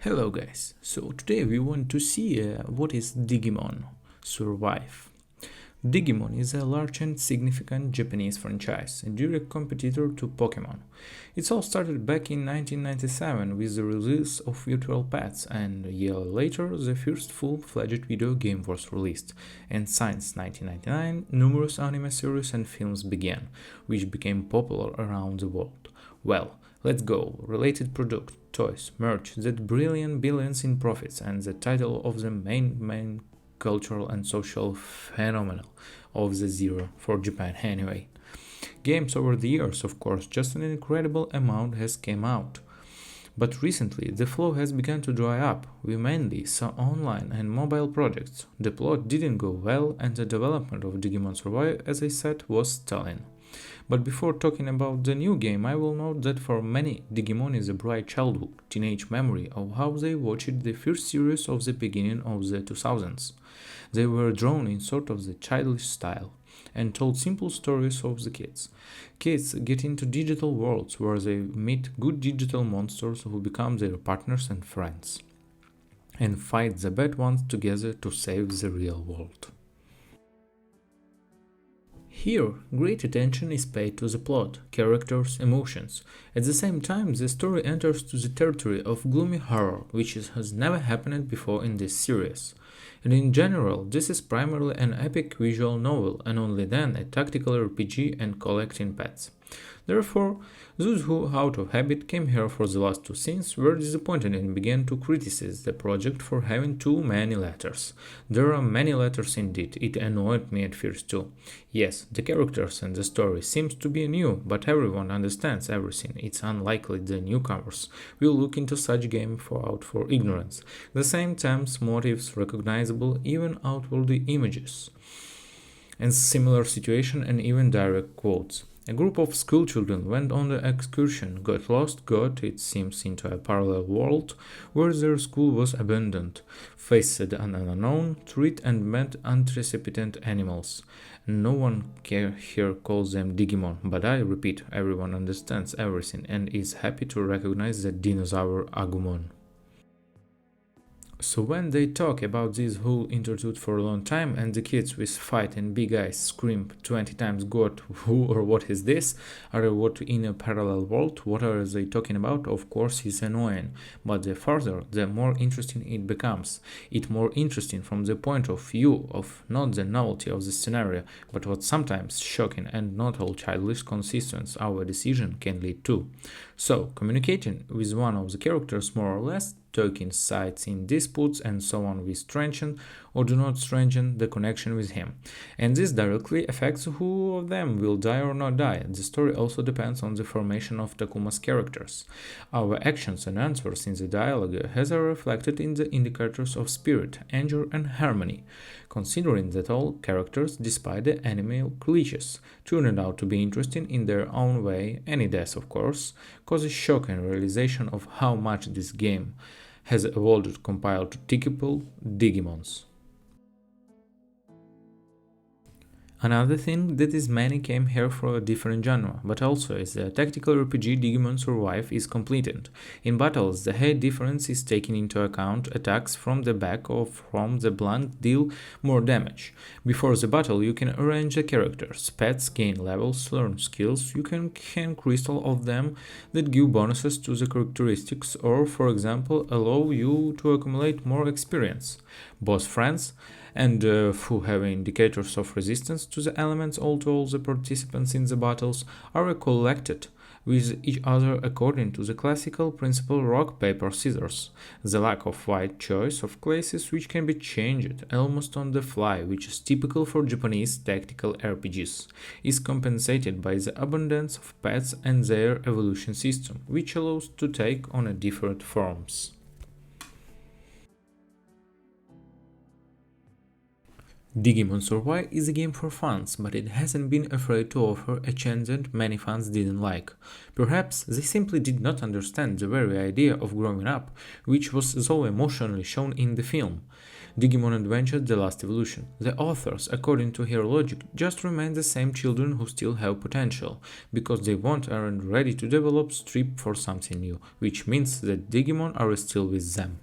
Hello guys, so today we want to see what is Digimon Survive. Digimon is a large and significant Japanese franchise, a direct competitor to Pokemon. It all started back in 1997 with the release of Virtual Pets, and a year later the first full-fledged video game was released, and since 1999 numerous anime series and films began, which became popular around the world. Well, let's go. Related product, toys, merch that brilliant billions in profits, and the title of the main cultural and social phenomenon of the zero for Japan anyway. Games over the years, of course, just an incredible amount has came out. But recently, the flow has begun to dry up. We mainly saw online and mobile projects. The plot didn't go well, and the development of Digimon Survive, as I said, was stalling. But before talking about the new game, I will note that for many, Digimon is a bright childhood, teenage memory of how they watched the first series of the beginning of the 2000s. They were drawn in sort of the childish style and told simple stories of the kids. Kids get into digital worlds where they meet good digital monsters who become their partners and friends and fight the bad ones together to save the real world. Here, great attention is paid to the plot, characters, emotions. At the same time, the story enters to the territory of gloomy horror, which has never happened before in this series. And in general, this is primarily an epic visual novel, and only then a tactical RPG and collecting pets. Therefore, those who, out of habit, came here for the last two scenes were disappointed and began to criticize the project for having too many letters. There are many letters indeed, it annoyed me at first too. Yes, the characters and the story seems to be new, but everyone understands everything. It's unlikely the newcomers will look into such game for ignorance. At the same time, motives recognizable, even outwardly images. And similar situation and even direct quotes. A group of schoolchildren went on the excursion, got lost, got, it seems, into a parallel world where their school was abandoned, faced an unknown threat and met anticipant animals. No one here calls them Digimon, but I repeat, everyone understands everything and is happy to recognize the dinosaur Agumon. So when they talk about this whole interlude for a long time and the kids with fight and big eyes scream 20 times God, who or what is this? Are what in a parallel world? What are they talking about? Of course it's annoying, but the further, the more interesting it becomes. It more interesting from the point of view of not the novelty of the scenario, but what sometimes shocking and not all childish consistence our decision can lead to. So, communicating with one of the characters more or less, taking sides in disputes and so on will strengthen or do not strengthen the connection with him. And this directly affects who of them will die or not die. The story also depends on the formation of Takuma's characters. Our actions and answers in the dialogue has are reflected in the indicators of spirit, anger and harmony, considering that all characters, despite the animal cliches, turned out to be interesting in their own way. Any death, of course, causes shock and realization of how much this game has evolved compiled to typical Digimons. Another thing that is many came here for a different genre, but also as the tactical RPG Digimon Survive is completed. In battles, the height difference is taken into account. Attacks from the back or from the blank deal more damage. Before the battle, you can arrange the characters, pets, gain levels, learn skills, you can crystal of them that give bonuses to the characteristics or, for example, allow you to accumulate more experience. Boss friends and who have indicators of resistance to the elements, although all the participants in the battles are collected with each other according to the classical principle rock, paper, scissors. The lack of wide choice of classes which can be changed almost on the fly, which is typical for Japanese tactical RPGs, is compensated by the abundance of pets and their evolution system, which allows to take on different forms. Digimon Survive is a game for fans, but it hasn't been afraid to offer a change that many fans didn't like. Perhaps they simply did not understand the very idea of growing up, which was so emotionally shown in the film. Digimon Adventure The Last Evolution. The authors, according to her logic, just remain the same children who still have potential, because they aren't ready to develop strip for something new, which means that Digimon are still with them.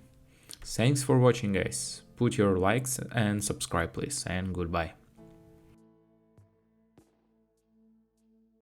Thanks for watching, guys. Put your likes and subscribe please, and goodbye.